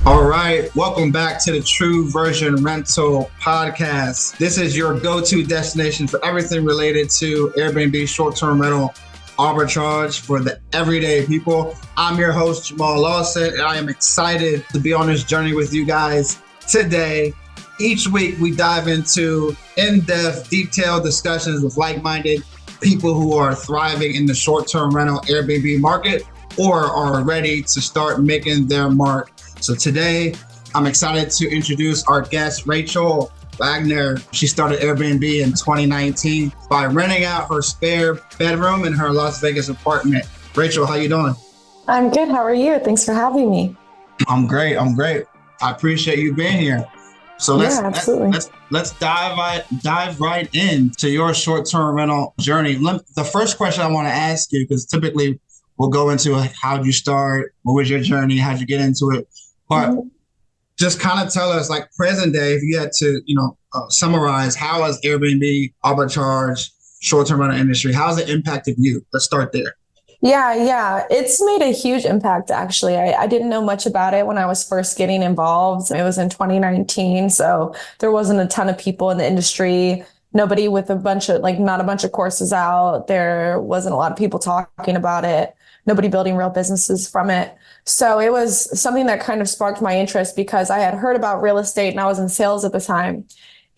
All right, welcome back to the Truversion Rental Podcast. This is your go-to destination for everything related to Airbnb short-term rental arbitrage for the everyday people. I'm your host, Jamal Lawson, and I am excited to be on this journey with you guys today. Each week, we dive into in-depth, detailed discussions with like-minded people who are thriving in the short-term rental Airbnb market or are ready to start making their mark. So today, I'm excited to introduce our guest, Rachel Wagner. She started Airbnb in 2019 by renting out her spare bedroom in her Las Vegas apartment. Rachel, how you doing? I'm good. How are you? Thanks for having me. I'm great. I appreciate you being here. So let's dive right into your short-term rental journey. The first question I want to ask you, because typically we'll go into how'd you start, what was your journey, how'd you get into it? But just kind of tell us, like present day, if you had to, summarize how has Airbnb arbitrage, short-term rental industry, how has it impacted you? Let's start there. Yeah. It's made a huge impact, actually. I didn't know much about it when I was first getting involved. It was in 2019, so there wasn't a ton of people in the industry. Nobody with not a bunch of courses out. There wasn't a lot of people talking about it. Nobody building real businesses from it. So it was something that kind of sparked my interest because I had heard about real estate and I was in sales at the time.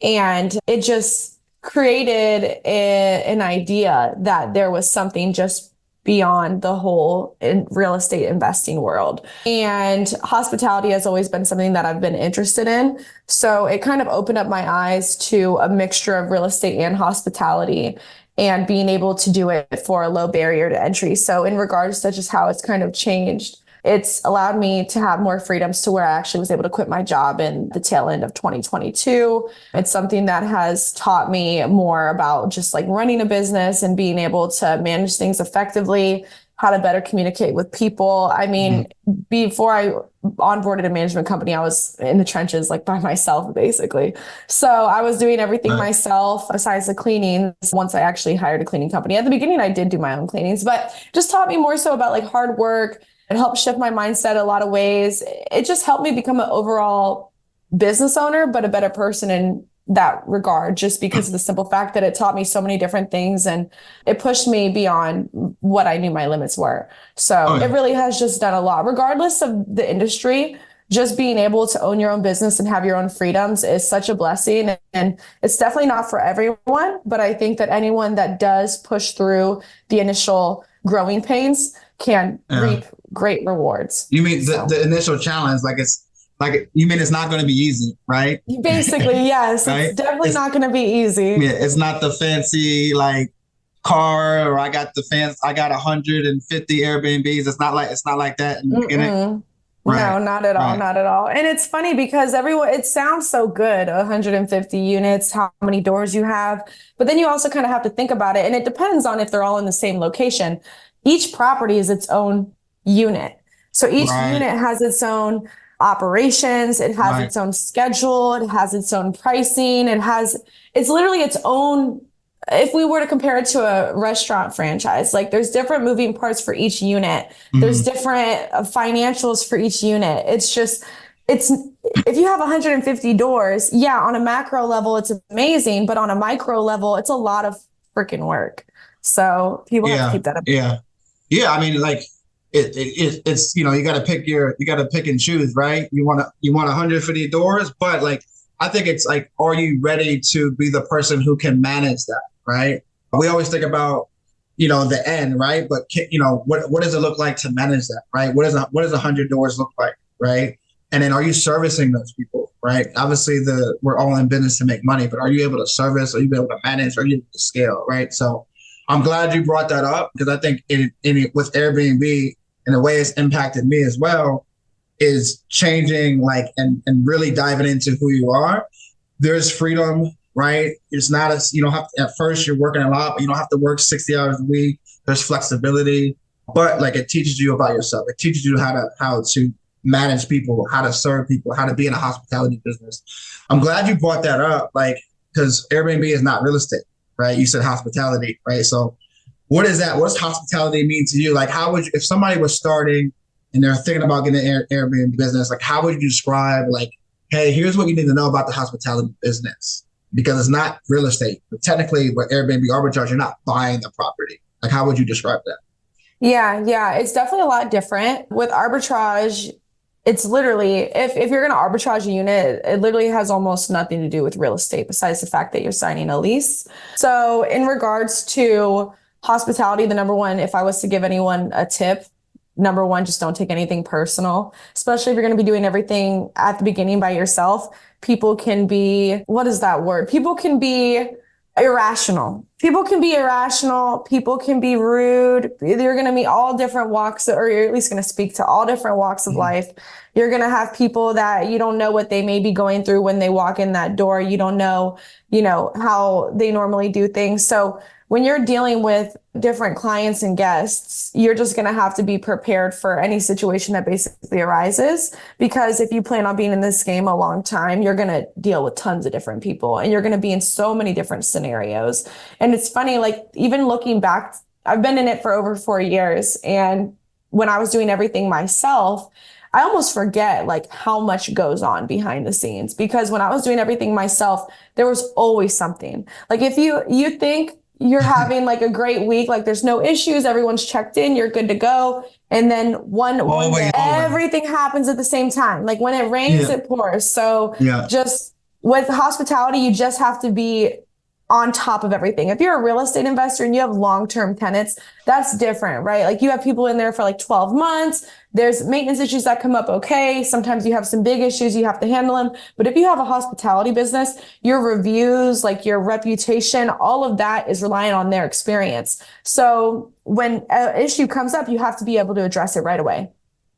And it just created an idea that there was something just beyond the whole real estate investing world. And hospitality has always been something that I've been interested in. So it kind of opened up my eyes to a mixture of real estate and hospitality and being able to do it for a low barrier to entry. So in regards to just how it's kind of changed, it's allowed me to have more freedoms to where I actually was able to quit my job in the tail end of 2022. It's something that has taught me more about just like running a business and being able to manage things effectively, how to better communicate with people. I mean, before I onboarded a management company, I was in the trenches, like by myself, basically. So I was doing everything myself, aside the cleanings. Once I actually hired a cleaning company. At the beginning, I did do my own cleanings, but just taught me more so about like hard work. It helped shift my mindset a lot of ways. It just helped me become an overall business owner, but a better person in that regard, just because of the simple fact that it taught me so many different things and it pushed me beyond what I knew my limits were. So it really has just done a lot, regardless of the industry. Just being able to own your own business and have your own freedoms is such a blessing. And it's definitely not for everyone, but I think that anyone that does push through the initial growing pains can reap great rewards. You mean the initial challenge, you mean it's not going to be easy, right? Basically, yes. Right? It's definitely not going to be easy. Yeah, it's not the fancy car, or I got 150 Airbnbs. It's not like that in the beginning. Right. No, not at all. Not at all. And it's funny because it sounds so good, 150 units, how many doors you have. But then you also kind of have to think about it. And it depends on if they're all in the same location. Each property is its own unit. So each unit has its own operations. It has its own schedule. It has its own pricing. It's literally its own. If we were to compare it to a restaurant franchise, like there's different moving parts for each unit. There's different financials for each unit. If you have 150 doors, on a macro level, it's amazing. But on a micro level, it's a lot of freaking work. So people have to keep that up. Yeah. I mean, it's you got to pick and choose, right? You want 150 doors, but I think it's are you ready to be the person who can manage that, right? We always think about the end, right? But what does it look like to manage that, right? What does 100 doors look like, right? And then are you servicing those people, right? Obviously, we're all in business to make money, but are you able to service? Are you able to manage? Are you able to scale, right? So I'm glad you brought that up because I think with Airbnb and the way it's impacted me as well is changing and really diving into who you are. There's freedom, right? It's not you don't have to, at first you're working a lot, but you don't have to work 60 hours a week. There's flexibility, but it teaches you about yourself. It teaches you how to manage people, how to serve people, how to be in a hospitality business. I'm glad you brought that up, because Airbnb is not real estate, right? You said hospitality, right? So what is that? What does hospitality mean to you? How would you, if somebody was starting and they're thinking about getting an Airbnb business, like how would you describe like, hey, here's what you need to know about the hospitality business? Because it's not real estate, but technically with Airbnb arbitrage, you're not buying the property. Like how would you describe that? Yeah, it's definitely a lot different. With arbitrage, it's literally, if you're going to arbitrage a unit, it literally has almost nothing to do with real estate besides the fact that you're signing a lease. So in regards to hospitality, the number one, if I was to give anyone a tip, number one, just don't take anything personal, especially if you're going to be doing everything at the beginning by yourself. People can be, what is that word? People can be irrational. People can be irrational. People can be rude. You're going to meet all different walks, or you're at least going to speak to all different walks of life. You're going to have people that you don't know what they may be going through when they walk in that door. You don't know, how they normally do things. So when you're dealing with different clients and guests, you're just going to have to be prepared for any situation that basically arises. Because if you plan on being in this game a long time, you're going to deal with tons of different people and you're going to be in so many different scenarios. And it's funny, like even looking back, I've been in it for over 4 years. And when I was doing everything myself, I almost forget like how much goes on behind the scenes, because when I was doing everything myself, there was always something. Like if you think you're having like a great week, like there's no issues, everyone's checked in, you're good to go. And then one day, everything happens at the same time. Like when it rains, it pours. So just with hospitality, you just have to be on top of everything. If you're a real estate investor and you have long-term tenants, that's different, right? Like you have people in there for like 12 months. There's maintenance issues that come up. Okay. Sometimes you have some big issues, you have to handle them. But if you have a hospitality business, your reviews, like your reputation, all of that is relying on their experience. So when an issue comes up, you have to be able to address it right away.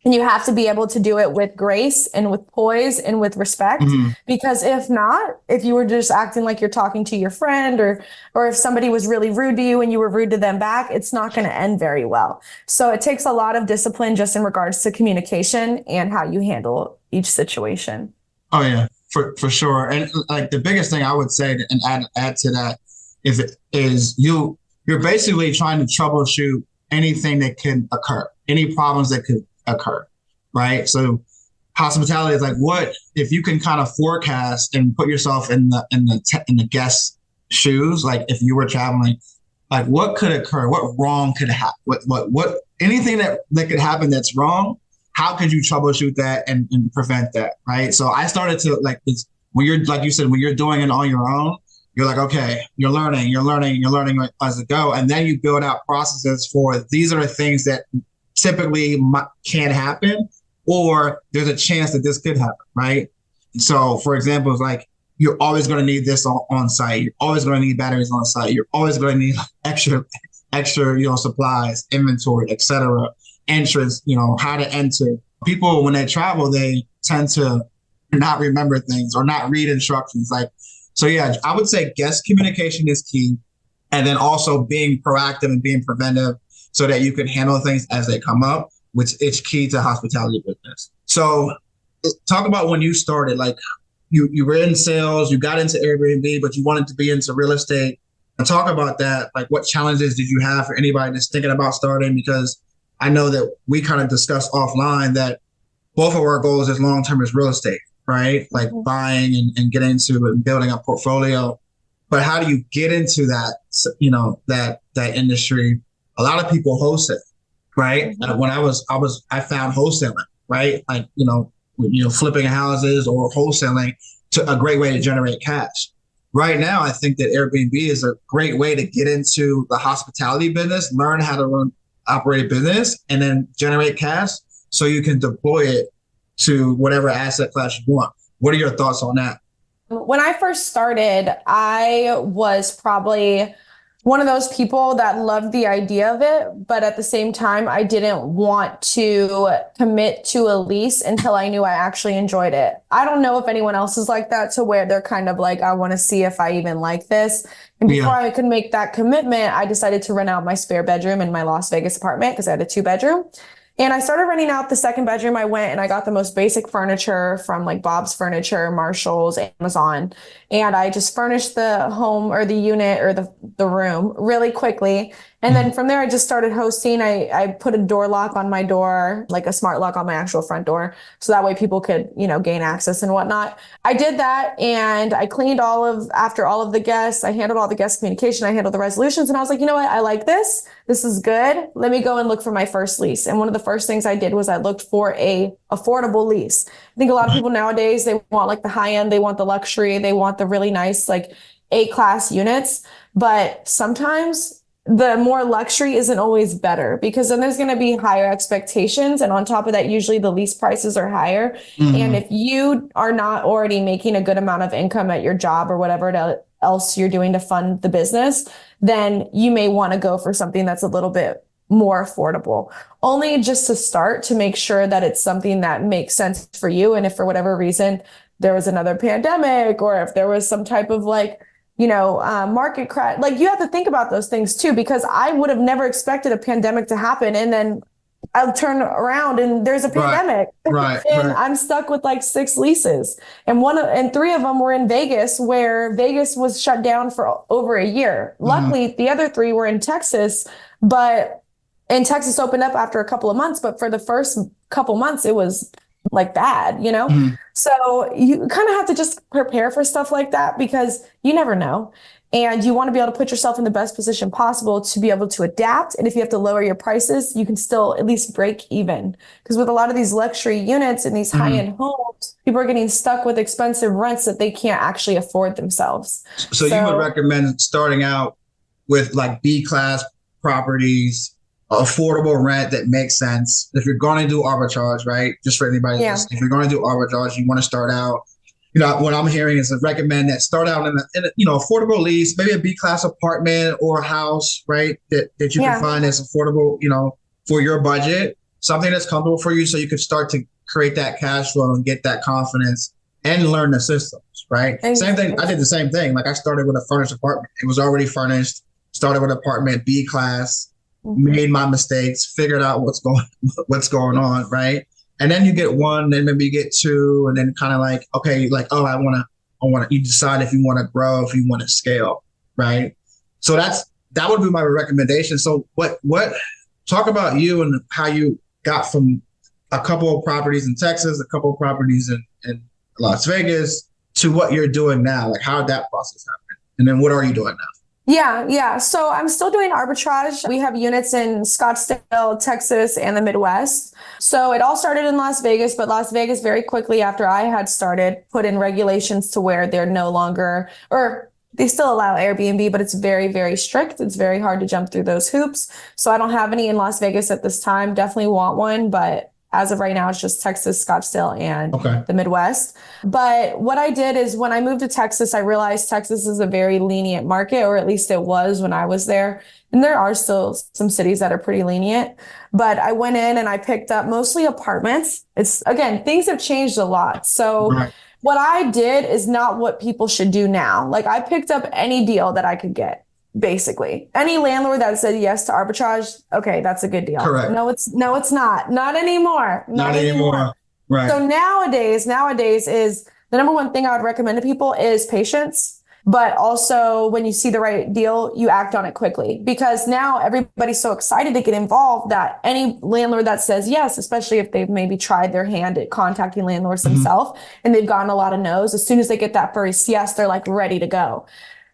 And you have to be able to do it with grace and with poise and with respect. Because if not, if you were just acting like you're talking to your friend, or if somebody was really rude to you and you were rude to them back, it's not going to end very well. So it takes a lot of discipline just in regards to communication and how you handle each situation. Oh yeah, for sure. And like the biggest thing I would say and add to that is you're basically trying to troubleshoot anything that can occur, any problems that could occur, right? So hospitality is like, what if you can kind of forecast and put yourself in the guest shoes, like if you were traveling, like what could occur, what wrong could happen, what anything that could happen that's wrong, how could you troubleshoot that and prevent that, right? So I started to like this, when you're, like you said, when you're doing it on your own, you're like, okay, you're learning as it go, and then you build out processes for these are the things that typically can happen, or there's a chance that this could happen, right? So for example, it's like you're always going to need this on site. You're always going to need batteries on site. You're always going to need extra, supplies, inventory, etc. Entrance, how to enter. People, when they travel, they tend to not remember things or not read instructions. So yeah, I would say guest communication is key. And then also being proactive and being preventive so that you can handle things as they come up, which is key to hospitality business. So talk about when you started, like you were in sales, you got into Airbnb, but you wanted to be into real estate. And talk about that. Like what challenges did you have for anybody that's thinking about starting? Because I know that we kind of discussed offline that both of our goals as long-term is real estate, right? Like buying and getting into and building a portfolio. But how do you get into that, that industry? A lot of people wholesale, right? When I found wholesaling, right? Like, flipping houses or wholesaling to a great way to generate cash. Right now, I think that Airbnb is a great way to get into the hospitality business, learn how to operate a business, and then generate cash so you can deploy it to whatever asset class you want. What are your thoughts on that? When I first started, I was probably one of those people that loved the idea of it, but at the same time, I didn't want to commit to a lease until I knew I actually enjoyed it. I don't know if anyone else is like that, to where they're kind of like, I want to see if I even like this. And before I could make that commitment, I decided to rent out my spare bedroom in my Las Vegas apartment because I had a 2-bedroom. And I started renting out the second bedroom. I went and I got the most basic furniture from like Bob's Furniture, Marshall's, Amazon. And I just furnished the home or the unit or the room really quickly. And then from there, I just started hosting. I put a door lock on my door, like a smart lock on my actual front door. So that way people could, gain access and whatnot. I did that and I cleaned after all of the guests. I handled all the guest communication. I handled the resolutions. And I was like, you know what? I like this. This is good. Let me go and look for my first lease. And one of the first things I did was I looked for a affordable lease. I think a lot of people nowadays, they want like the high end, they want the luxury, they want the really nice, like A-class units. But sometimes the more luxury isn't always better because then there's going to be higher expectations. And on top of that, usually the lease prices are higher. And if you are not already making a good amount of income at your job or whatever else you're doing to fund the business, then you may want to go for something that's a little bit more affordable, only just to start to make sure that it's something that makes sense for you. And if for whatever reason there was another pandemic or if there was some type of market crash, like you have to think about those things too, because I would have never expected a pandemic to happen. And then I'll turn around and there's a pandemic. Right. And I'm stuck with like 6 leases. And 3 of them were in Vegas, where Vegas was shut down for over a year. Luckily, the other 3 were in Texas, and Texas opened up after a couple of months. But for the first couple months, it was like bad, So you kind of have to just prepare for stuff like that because you never know. And you want to be able to put yourself in the best position possible to be able to adapt. And if you have to lower your prices, you can still at least break even. Because with a lot of these luxury units and these high-end homes, people are getting stuck with expensive rents that they can't actually afford themselves. So you would recommend starting out with like B-class properties, affordable rent that makes sense. If you're going to do arbitrage, right? Just for anybody, if you're going to do arbitrage, you want to start out. What I'm hearing is to recommend that start out in a affordable lease, maybe a B-class apartment or a house, right? That you can find that's affordable, for your budget, something that's comfortable for you, so you can start to create that cash flow and get that confidence and learn the systems, right? Same thing. I did the same thing. Like I started with a furnished apartment. It was already furnished. Started with apartment B-class. Made my mistakes, figured out what's going on, right? And then you get 1, then maybe you get 2, and then kind of like, okay, like, oh, I want to, you decide if you want to grow, if you want to scale, right? So that would be my recommendation. So what, talk about you and how you got from a couple of properties in Texas, a couple of properties in Las Vegas to what you're doing now. Like how did that process happen? And then what are you doing now? Yeah. So I'm still doing arbitrage. We have units in Scottsdale, Texas, and the Midwest. So it all started in Las Vegas, but Las Vegas very quickly after I had started put in regulations to where they're no longer, or they still allow Airbnb, but it's very, very strict. It's very hard to jump through those hoops. So I don't have any in Las Vegas at this time. Definitely want one, but as of right now, it's just Texas, Scottsdale, and the Midwest. But what I did is when I moved to Texas, I realized Texas is a very lenient market, or at least it was when I was there. And there are still some cities that are pretty lenient. But I went in and I picked up mostly apartments. Again, things have changed a lot. So what I did is not what people should do now. Like I picked up any deal that I could get. Basically, any landlord that said yes to arbitrage, okay, that's a good deal. Correct. No, it's not. Not anymore. Not anymore. Right. So nowadays is the number one thing I would recommend to people is patience. But also when you see the right deal, you act on it quickly, because now everybody's so excited to get involved that any landlord that says yes, especially if they've maybe tried their hand at contacting landlords themselves and they've gotten a lot of no's, as soon as they get that first yes, they're like ready to go.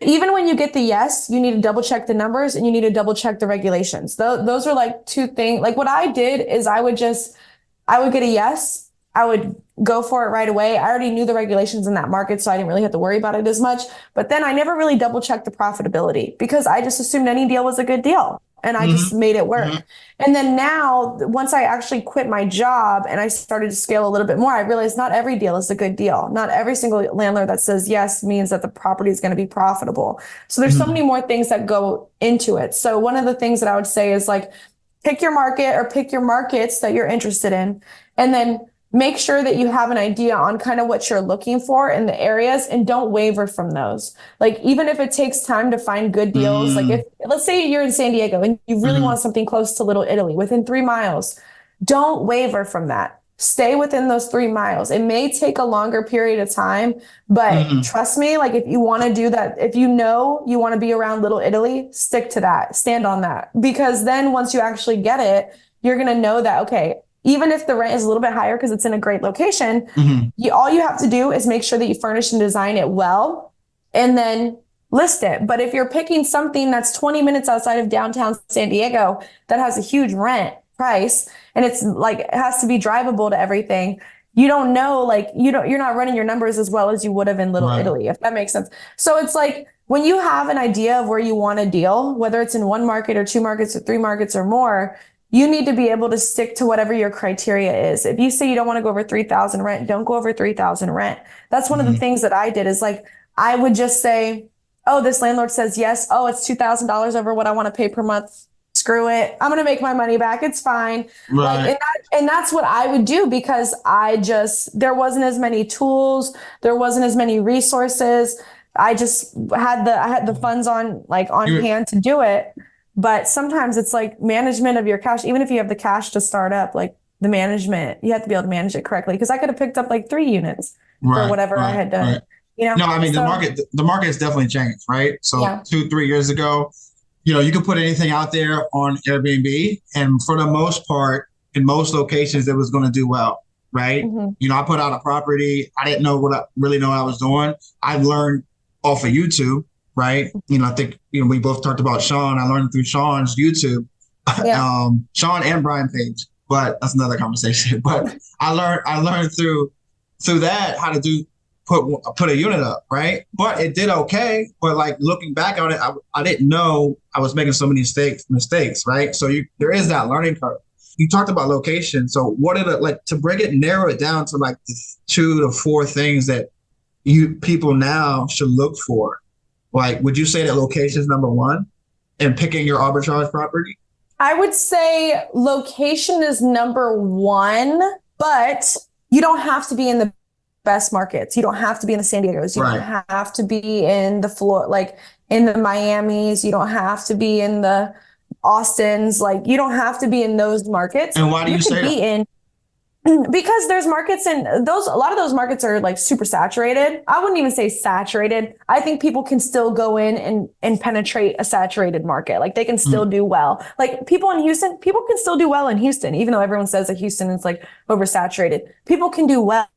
Even when you get the yes, you need to double check the numbers and you need to double check the regulations. Those are like 2 things. Like what I did is I would get a yes. I would go for it right away. I already knew the regulations in that market, so I didn't really have to worry about it as much. But then I never really double checked the profitability because I just assumed any deal was a good deal. And I just made it work. And then now, once I actually quit my job and I started to scale a little bit more, I realized not every deal is a good deal. Not every single landlord that says yes means that the property is going to be profitable. So there's so many more things that go into it. So one of the things that I would say is like, pick your market or pick your markets that you're interested in. And then make sure that you have an idea on kind of what you're looking for in the areas and don't waver from those. Like, even if it takes time to find good deals, like if, let's say you're in San Diego and you really want something close to Little Italy within 3 miles, Don't waver from that. Stay within those 3 miles. It may take a longer period of time, but trust me, like if you want to do that, if you know you want to be around Little Italy, stick to that, stand on that. Because then once you actually get it, you're going to know that, okay, even if the rent is a little bit higher because it's in a great location, all you have to do is make sure that you furnish and design it well and then list it. But if you're picking something that's 20 minutes outside of downtown San Diego that has a huge rent price and it's like it has to be drivable to everything, you don't know, like you're not running your numbers as well as you would have in Little Italy, if that makes sense. So it's like when you have an idea of where you want to deal, whether it's in one market or 2 markets or 3 markets or more, you need to be able to stick to whatever your criteria is. If you say you don't want to go over 3,000 rent, don't go over 3,000 rent. That's one of the things that I did is like, I would just say, oh, this landlord says yes. Oh, it's $2,000 over what I want to pay per month. Screw it. I'm going to make my money back. It's fine. Like, and that's what I would do because there wasn't as many tools. There wasn't as many resources. I just had the funds on hand to do it. But sometimes it's like management of your cash, even if you have the cash to start up, like the management, you have to be able to manage it correctly. Because I could have picked up like 3 units for whatever I had done. You know? No, I mean, the market has definitely changed, right? So 2-3 years ago, you could put anything out there on Airbnb. And for the most part, in most locations, it was going to do well, right? I put out a property. I didn't know really know what I was doing. I learned off of YouTube. Right. I think, we both talked about Sean. I learned through Sean's YouTube, Sean and Brian Page, but that's another conversation. But I learned through that how to put a unit up. Right. But it did okay. But like looking back on it, I didn't know I was making so many mistakes. Right. So there is that learning curve. You talked about location. So what are narrow it down to like the 2 to 4 things that people now should look for? Like, would you say that location is number 1 in picking your arbitrage property? I would say location is number 1, but you don't have to be in the best markets. You don't have to be in the San Diegos. You don't have to be in the in the Miamis. You don't have to be in the Austins. Like, you don't have to be in those markets. And why do you say that? Because there's markets and a lot of those markets are like super saturated. I wouldn't even say saturated. I think people can still go in and penetrate a saturated market. Like they can still do well. Like people in Houston, people can still do well in Houston, even though everyone says that Houston is like oversaturated. People can do well.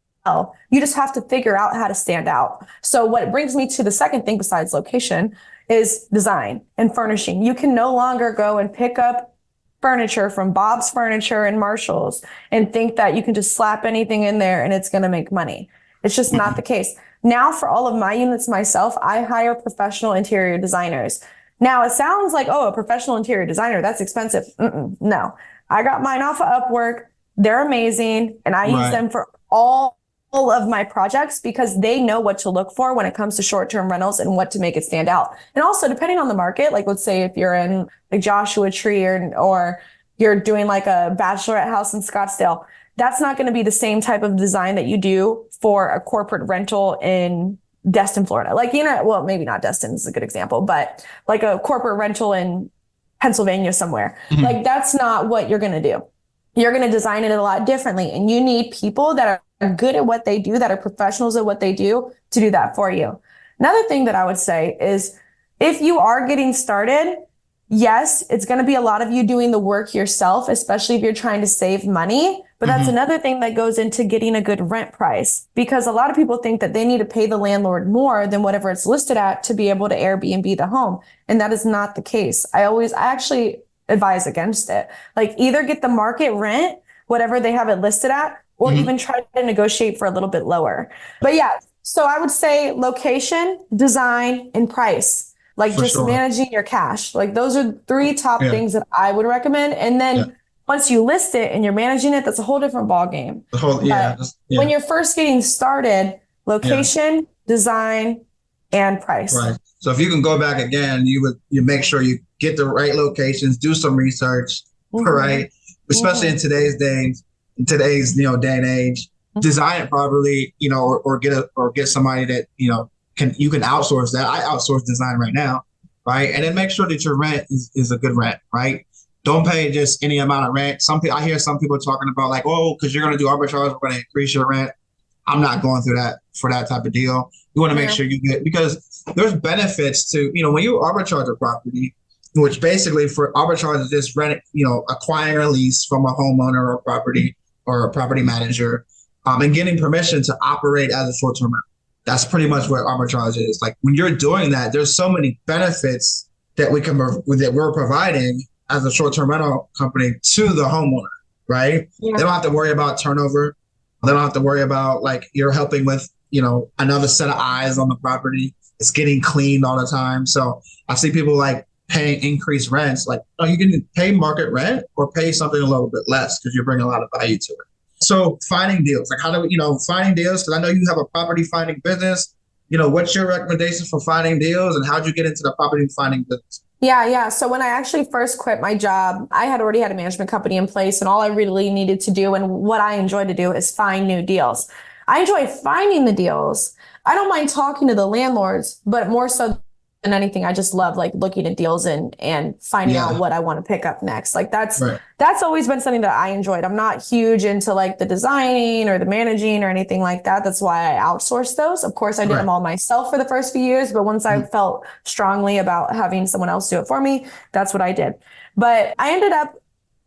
You just have to figure out how to stand out. So what brings me to the second thing besides location is design and furnishing. You can no longer go and pick up furniture from Bob's Furniture and Marshall's and think that you can just slap anything in there and it's going to make money. It's just not the case. Now for all of my units myself, I hire professional interior designers. Now it sounds like, oh, a professional interior designer, that's expensive. No, I got mine off of Upwork. They're amazing. And I use them for all of my projects because they know what to look for when it comes to short-term rentals and what to make it stand out. And also depending on the market, like let's say if you're in like Joshua Tree or you're doing like a bachelorette house in Scottsdale, that's not going to be the same type of design that you do for a corporate rental in Destin, Florida. Like, well, maybe not Destin is a good example, but like a corporate rental in Pennsylvania somewhere. Like that's not what you're going to do. You're going to design it a lot differently. And you need people that are good at what they do, that are professionals at what they do to do that for you. Another thing that I would say is if you are getting started, yes, it's going to be a lot of you doing the work yourself, especially if you're trying to save money. But that's another thing that goes into getting a good rent price, because a lot of people think that they need to pay the landlord more than whatever it's listed at to be able to Airbnb the home. And that is not the case. I actually advise against it. Like either get the market rent, whatever they have it listed at, or even try to negotiate for a little bit lower. But yeah, so I would say location, design, and price. Like for just managing your cash. Like those are 3 top things that I would recommend. And then once you list it and you're managing it, that's a whole different ball game. When you're first getting started, location, design, and price. Right. So if you can go back again, you make sure you get the right locations, do some research, right? Especially in today's day and age, design it properly, or get somebody that you can outsource that. I outsource design right now, right? And then make sure that your rent is a good rent, right? Don't pay just any amount of rent. I hear some people talking about like, oh, because you're going to do arbitrage, we're going to increase your rent. I'm not going through that for that type of deal. You want to make Yeah. sure you get, because there's benefits to, when you arbitrage a property, which basically for arbitrage is just rent, acquiring a lease from a homeowner or a property or a property manager, and getting permission to operate as a short-term rental. That's pretty much what arbitrage is. Like when you're doing that, there's so many benefits that we're providing as a short-term rental company to the homeowner, right? Yeah. They don't have to worry about turnover. They don't have to worry about like you're helping with, another set of eyes on the property. It's getting cleaned all the time. So I see people like paying increased rents. Like, oh, you can pay market rent or pay something a little bit less because you're bringing a lot of value to it. So finding deals, like how do we, finding deals? Because I know you have a property finding business. What's your recommendation for finding deals and how'd you get into the property finding business? Yeah. So when I actually first quit my job, I had already had a management company in place, and all I really needed to do and what I enjoy to do is find new deals. I enjoy finding the deals. I don't mind talking to the landlords, but more so than anything, I just love like looking at deals and finding out Yeah, what I want to pick up next. Like right. that's always been something that I enjoyed. I'm not huge into like the designing or the managing or anything like that. That's why I outsourced those. Of course, I did Right. them all myself for the first few years, but once I Mhm. felt strongly about having someone else do it for me, that's what I did. But I ended up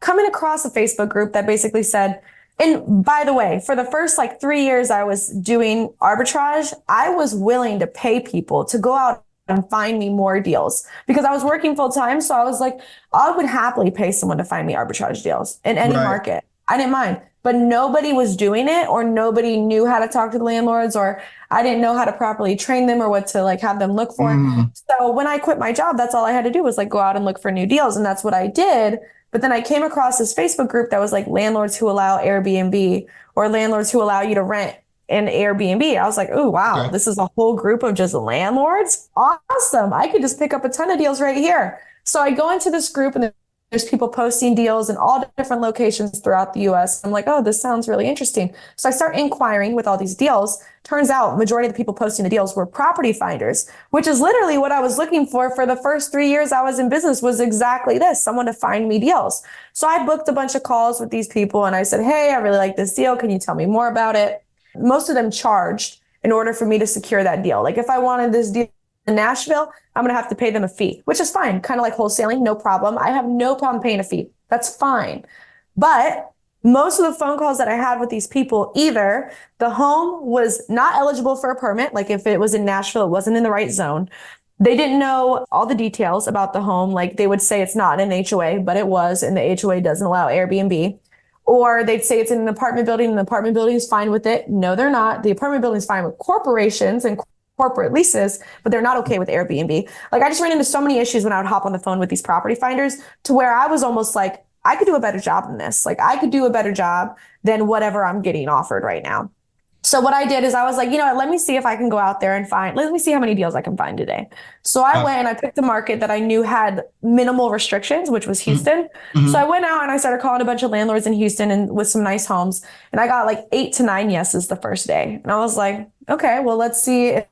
coming across a Facebook group that basically said, and by the way, for the first like 3 years I was doing arbitrage, I was willing to pay people to go out and find me more deals because I was working full time. So I was like, I would happily pay someone to find me arbitrage deals in any Right. market. I didn't mind, but nobody was doing it or nobody knew how to talk to the landlords or I didn't know how to properly train them or what to like have them look for. Mm, So when I quit my job, that's all I had to do was like go out and look for new deals. And that's what I did. But then I came across this Facebook group that was like landlords who allow Airbnb or landlords who allow you to rent an Airbnb. I was like, oh, wow, okay. this is a whole group of just landlords. Awesome. I could just pick up a ton of deals right here. So I go into this group and there's people posting deals in all different locations throughout the US. I'm like, oh, this sounds really interesting. So I start inquiring with all these deals. Turns out majority of the people posting the deals were property finders, which is literally what I was looking for the first 3 years I was in business was exactly this, someone to find me deals. So I booked a bunch of calls with these people and I said, hey, I really like this deal. Can you tell me more about it? Most of them charged in order for me to secure that deal. Like if I wanted this deal in Nashville, I'm going to have to pay them a fee, which is fine. Kind of like wholesaling, no problem. I have no problem paying a fee. That's fine. But most of the phone calls that I had with these people, either the home was not eligible for a permit, like if it was in Nashville, it wasn't in the right zone. They didn't know all the details about the home. Like they would say it's not an HOA, but it was, and the HOA doesn't allow Airbnb. Or they'd say it's in an apartment building and the apartment building is fine with it. No, they're not. The apartment building is fine with corporations and corporate leases, but they're not okay with Airbnb. Like I just ran into so many issues when I would hop on the phone with these property finders to where I was almost like, I could do a better job than this. Like I could do a better job than whatever I'm getting offered right now. So what I did is I was like, you know what, let me see if I can go out there and let me see how many deals I can find today. So I went and I picked a market that I knew had minimal restrictions, which was Houston. So I Mm-hmm. went out and I started calling a bunch of landlords in Houston and with some nice homes. And I got like 8 to 9 yeses the first day. And I was like, okay, well, let's see if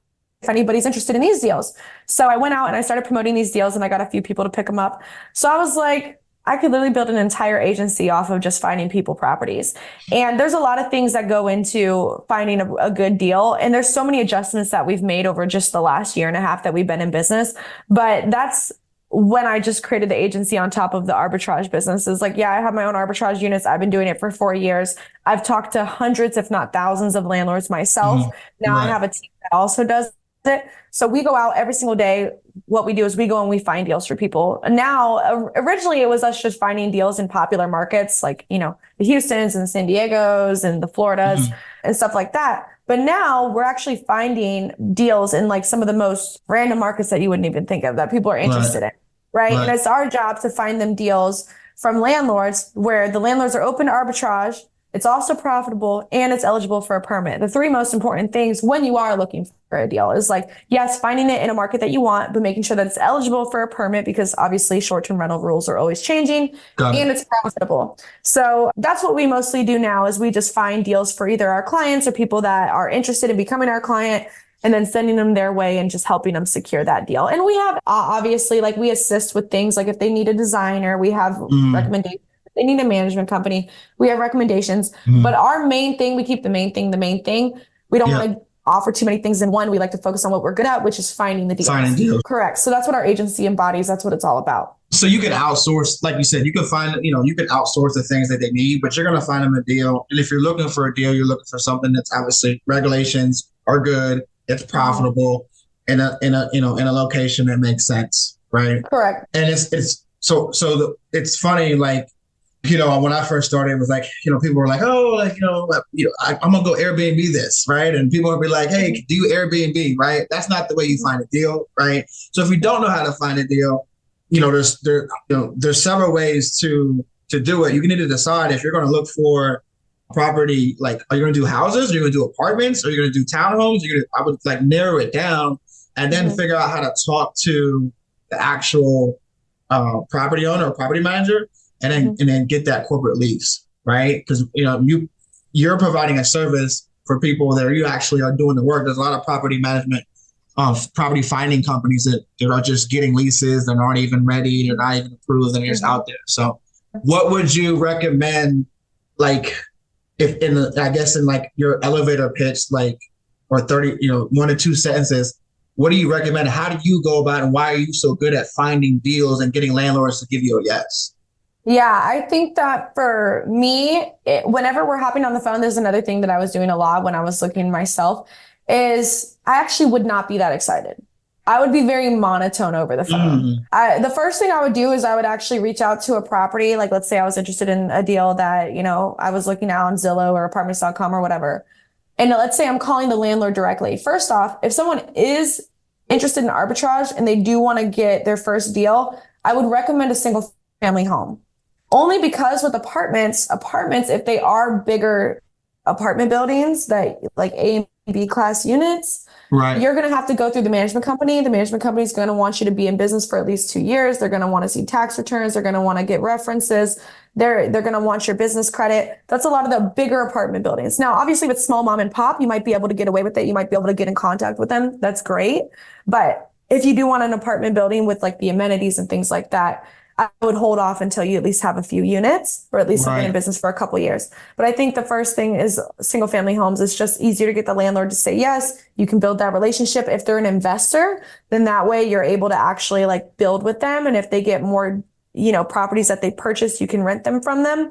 anybody's interested in these deals. So I went out and I started promoting these deals and I got a few people to pick them up. So I was like, I could literally build an entire agency off of just finding people properties. And there's a lot of things that go into finding a good deal. And there's so many adjustments that we've made over just the last year and a half that we've been in business. But that's when I just created the agency on top of the arbitrage business. Is like, yeah, I have my own arbitrage units. I've been doing it for 4 years. I've talked to hundreds, if not thousands of landlords myself. Mm-hmm. Now I Right. have a team that also does it. So we go out every single day. What we do is we go and we find deals for people. And now, originally it was us just finding deals in popular markets like, you know, the Houstons and the San Diegos and the Floridas Mm-hmm. and stuff like that. But now we're actually finding deals in like some of the most random markets that you wouldn't even think of that people are Right. interested in. Right. And Right. it's our job to find them deals from landlords where the landlords are open to arbitrage. It's also profitable and it's eligible for a permit. The three most important things when you are looking for a deal is like, yes, finding it in a market that you want, but making sure that it's eligible for a permit because obviously short-term rental rules are always changing Got and it. it's profitable. So that's what we mostly do now is we just find deals for either our clients or people that are interested in becoming our client. and then sending them their way and just helping them secure that deal. And we have obviously, like, we assist with things like if they need a designer, we have recommendations. If they need a management company, we have recommendations. But our main thing, we keep the main thing the main thing. We don't want to offer too many things in one. We like to focus on what we're good at, which is finding the deals. Finding deals. Correct. So that's what our agency embodies. That's what it's all about. So you can outsource, like you said, you can find, you can outsource the things that they need, but you're going to find them a deal. And if you're looking for a deal, you're looking for something that's obviously regulations are good, it's profitable, in a location that makes sense, right? Correct. And it's funny, like, when I first started, it was like, people were like, oh, like, I'm gonna go Airbnb this, right? And people would be like, hey, do you Airbnb, right? That's not the way you find a deal, right? So if you don't know how to find a deal, there's several ways to do it. You need to decide if you're going to look for property, like, are you going to do houses? Are you going to do apartments? Are you going to do townhomes? I would like narrow it down and then figure out how to talk to the actual property owner or property manager, and then get that corporate lease, right? Because you're providing a service for people that you actually are doing the work. There's a lot of property management, property finding companies that are just getting leases, they're not even ready, they're not even approved, and they're just out there. So what would you recommend, like, if in like your elevator pitch, like, or 30, 1 or 2 sentences, what do you recommend? How do you go about, and why are you so good at finding deals and getting landlords to give you a yes? Yeah, I think that for me, whenever we're hopping on the phone, there's another thing that I was doing a lot when I was looking myself, is I actually would not be that excited. I would be very monotone over the phone. The first thing I would do is I would actually reach out to a property. Like, let's say I was interested in a deal that, I was looking at on Zillow or apartments.com or whatever. And let's say I'm calling the landlord directly. First off, if someone is interested in arbitrage and they do want to get their first deal, I would recommend a single family home. Only because with apartments, if they are bigger apartment buildings that like A and B class units, right, you're going to have to go through the management company. The management company is going to want you to be in business for at least 2 years. They're going to want to see tax returns. They're going to want to get references. They're going to want your business credit. That's a lot of the bigger apartment buildings. Now, obviously with small mom and pop, you might be able to get away with it. You might be able to get in contact with them. That's great. But if you do want an apartment building with like the amenities and things like that, I would hold off until you at least have a few units, or at least have been in business for a couple of years. But I think the first thing is single family homes. It's just easier to get the landlord to say yes. You can build that relationship. If they're an investor, then that way you're able to actually like build with them. And if they get more, properties that they purchase, you can rent them from them.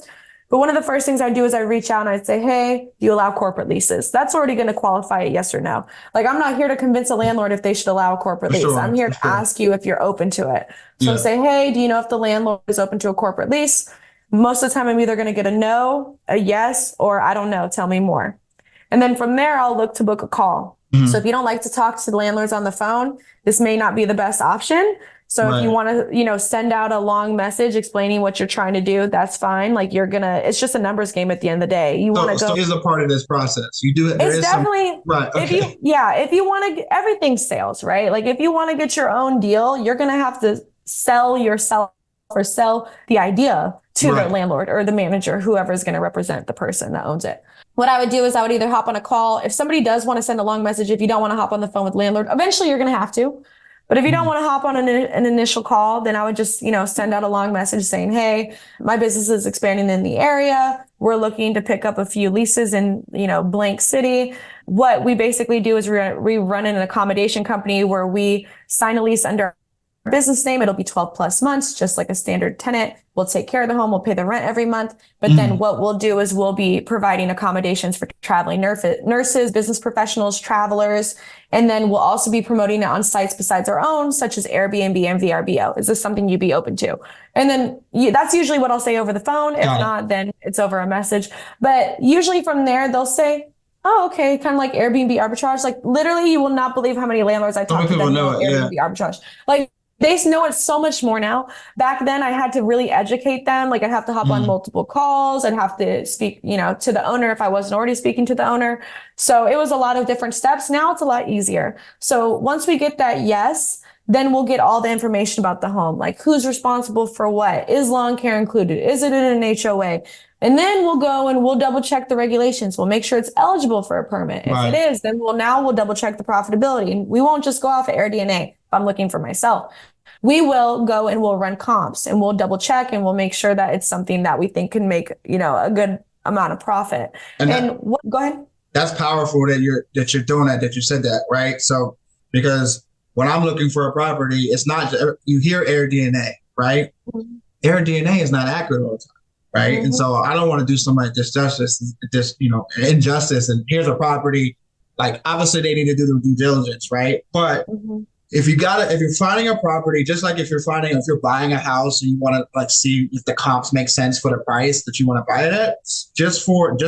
But one of the first things I do is I reach out and I'd say, hey, do you allow corporate leases? That's already going to qualify it, yes or no. Like, I'm not here to convince a landlord if they should allow a corporate lease. I'm here to ask you if you're open to it. So say, hey, do you know if the landlord is open to a corporate lease? Most of the time, I'm either going to get a no, a yes, or I don't know, tell me more. And then from there, I'll look to book a call. So if you don't like to talk to the landlords on the phone, this may not be the best option. So if you want to, send out a long message explaining what you're trying to do, that's fine. Like, it's just a numbers game at the end of the day. You want to go. So is a part of this process. You do it. It's definitely right. Okay. If you want to, everything's sales, right? Like, if you want to get your own deal, you're going to have to sell yourself or sell the idea to the landlord or the manager, whoever is going to represent the person that owns it. What I would do is I would either hop on a call. If somebody does want to send a long message, if you don't want to hop on the phone with landlord, eventually you're going to have to. But if you don't want to hop on an initial call, then I would just, send out a long message saying, hey, my business is expanding in the area. We're looking to pick up a few leases in, blank city. What we basically do is we run an accommodation company where we sign a lease under our business name. It'll be 12 plus months, just like a standard tenant. We'll take care of the home. We'll pay the rent every month. But then what we'll do is we'll be providing accommodations for traveling nurses, business professionals, travelers. And then we'll also be promoting it on sites besides our own, such as Airbnb and VRBO. Is this something you'd be open to? And then that's usually what I'll say over the phone. If not, then it's over a message. But usually from there, they'll say, oh, okay, kind of like Airbnb arbitrage. Like, literally, you will not believe how many landlords I talk to them about Airbnb arbitrage. Like, they know it so much more now. Back then, I had to really educate them. Like, I'd have to hop on multiple calls. I'd have to speak, to the owner if I wasn't already speaking to the owner. So it was a lot of different steps. Now it's a lot easier. So once we get that yes, then we'll get all the information about the home. Like, who's responsible for what? Is lawn care included? Is it in an HOA? And then we'll go and we'll double check the regulations. We'll make sure it's eligible for a permit. If it is, then we'll double check the profitability. And we won't just go off of AirDNA if I'm looking for myself. We will go and we'll run comps and we'll double check and we'll make sure that it's something that we think can make, a good amount of profit. Go ahead. That's powerful that you're doing that you said that, right? So because when I'm looking for a property, it's not, you hear AirDNA, right? Mm-hmm. AirDNA is not accurate all the time. Right. Mm-hmm. And so I don't want to do somebody injustice. And here's a property, like obviously they need to do the due diligence. Right. But if you're finding a property, just like if you're buying a house and you want to like see if the comps make sense for the price that you want to buy it at, just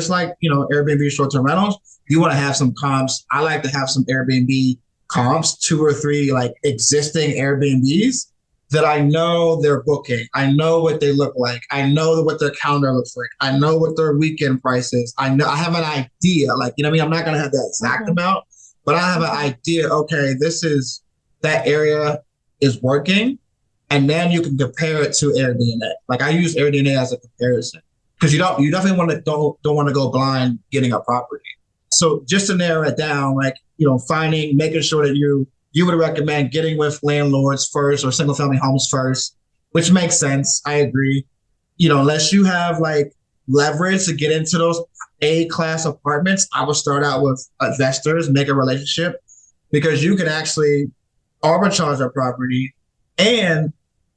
like, Airbnb short-term rentals, you want to have some comps. I like to have some Airbnb comps, 2 or 3 like existing Airbnbs that I know they're booking. I know what they look like. I know what their calendar looks like. I know what their weekend price is. I have an idea. Like, I'm not going to have that exact amount, but I have an idea. Okay, that area is working. And then you can compare it to AirDNA. Like I use AirDNA as a comparison because you definitely don't want to go blind getting a property. So just to narrow it down, like, making sure that you would recommend getting with landlords first or single family homes first, which makes sense. I agree. Unless you have like leverage to get into those A-class apartments, I would start out with investors, make a relationship because you can actually arbitrage a property and,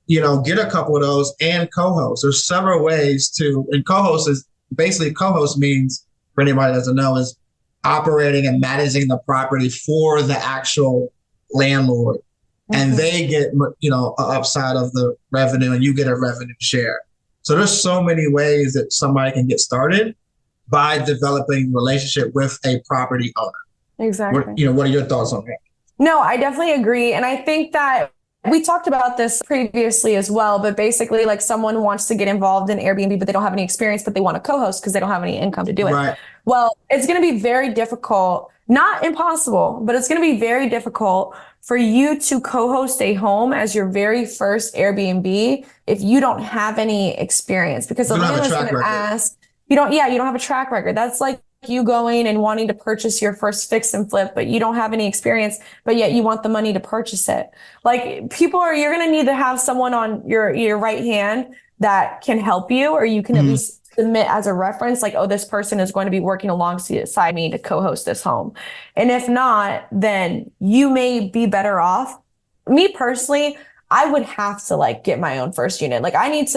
get a couple of those and co-host. There's several ways and co-host means, for anybody that doesn't know, is operating and managing the property for the actual landlord, and they get an upside of the revenue and you get a revenue share. So there's so many ways that somebody can get started by developing a relationship with a property owner. Exactly. What are your thoughts on that? No, I definitely agree. And I think that we talked about this previously as well, but basically like someone wants to get involved in Airbnb, but they don't have any experience, but they want to co-host because they don't have any income to do it. Right. Well, it's going to be very difficult, not impossible, but it's going to be very difficult for you to co-host a home as your very first Airbnb if you don't have any experience, because the landlord's going to ask, you don't have a track record. That's like you going and wanting to purchase your first fix and flip, but you don't have any experience, but yet you want the money to purchase it. Like you're going to need to have someone on your right hand that can help you, or you can at least submit as a reference, like, oh, this person is going to be working alongside me to co-host this home. And if not, then you may be better off. Me personally, I would have to like get my own first unit. Like I need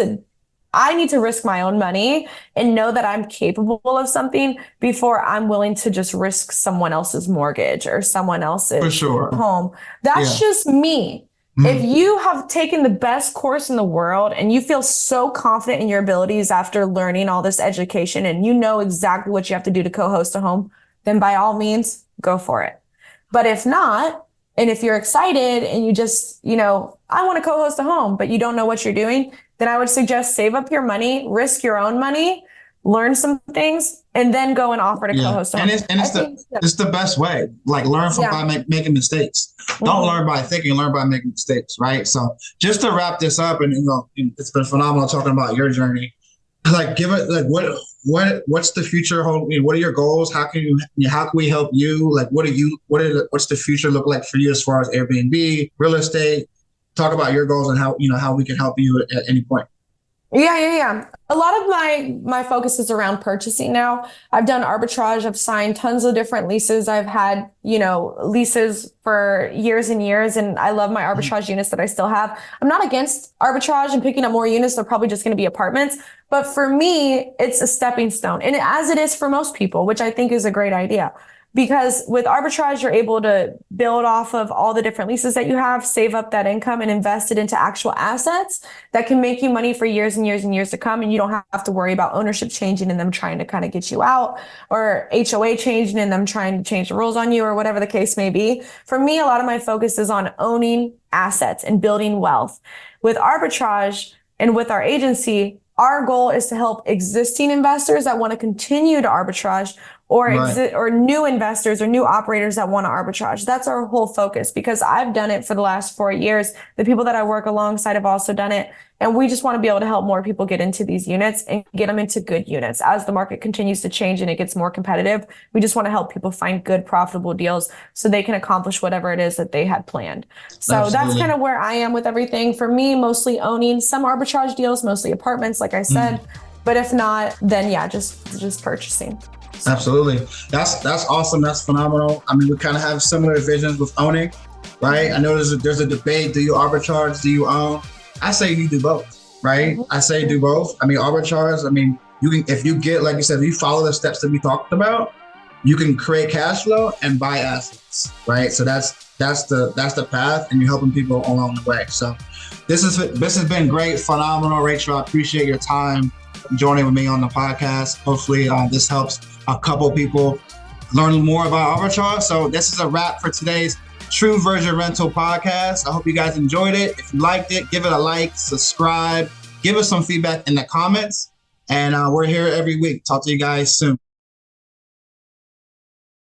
to risk my own money and know that I'm capable of something before I'm willing to just risk someone else's mortgage or someone else's home. That's just me. If you have taken the best course in the world and you feel so confident in your abilities after learning all this education and you know exactly what you have to do to co-host a home, then by all means, go for it. But if not, and if you're excited and you just, I want to co-host a home, but you don't know what you're doing, then I would suggest save up your money, risk your own money, learn some things, and then go and offer to co-host. And it's the best way. Like learn by making mistakes. Don't learn by thinking, learn by making mistakes, right? So just to wrap this up, and it's been phenomenal talking about your journey. Like give it like what's the future hold? What are your goals? How can we help you? Like what's the future look like for you as far as Airbnb, real estate? Talk about your goals and how we can help you at any point. Yeah. A lot of my focus is around purchasing now. I've done arbitrage. I've signed tons of different leases. I've had, leases for years and years, and I love my arbitrage units that I still have. I'm not against arbitrage and picking up more units. They're probably just going to be apartments. But for me, it's a stepping stone. And as it is for most people, which I think is a great idea. Because with arbitrage, you're able to build off of all the different leases that you have, save up that income and invest it into actual assets that can make you money for years and years and years to come. And you don't have to worry about ownership changing and them trying to kind of get you out, or HOA changing and them trying to change the rules on you, or whatever the case may be. For me, a lot of my focus is on owning assets and building wealth. With arbitrage and with our agency, our goal is to help existing investors that want to continue to arbitrage or Right. or new investors or new operators that want to arbitrage. That's our whole focus because I've done it for the last 4 years. The people that I work alongside have also done it. And we just want to be able to help more people get into these units and get them into good units. As the market continues to change and it gets more competitive, we just want to help people find good, profitable deals so they can accomplish whatever it is that they had planned. So that's kind Absolutely. of where I am with everything. For me, mostly owning, some arbitrage deals, mostly apartments, like I said. But if not, then yeah, just purchasing. So. Absolutely. That's awesome. That's phenomenal. I mean, we kind of have similar visions with owning, right? I know there's a debate. Do you arbitrage? Do you own? I say you do both, right? I say do both. I mean, arbitrage, I mean, you can, if you get, like you said, if you follow the steps that we talked about, you can create cash flow and buy assets, right? So that's the path, and you're helping people along the way. So this has been great, phenomenal, Rachel. I appreciate your time joining with me on the podcast. Hopefully this helps a couple people learn more about arbitrage. So this is a wrap for today's Truversion Rental Podcast. I hope you guys enjoyed it. If you liked it, give it a like, subscribe, give us some feedback in the comments. And we're here every week. Talk to you guys soon.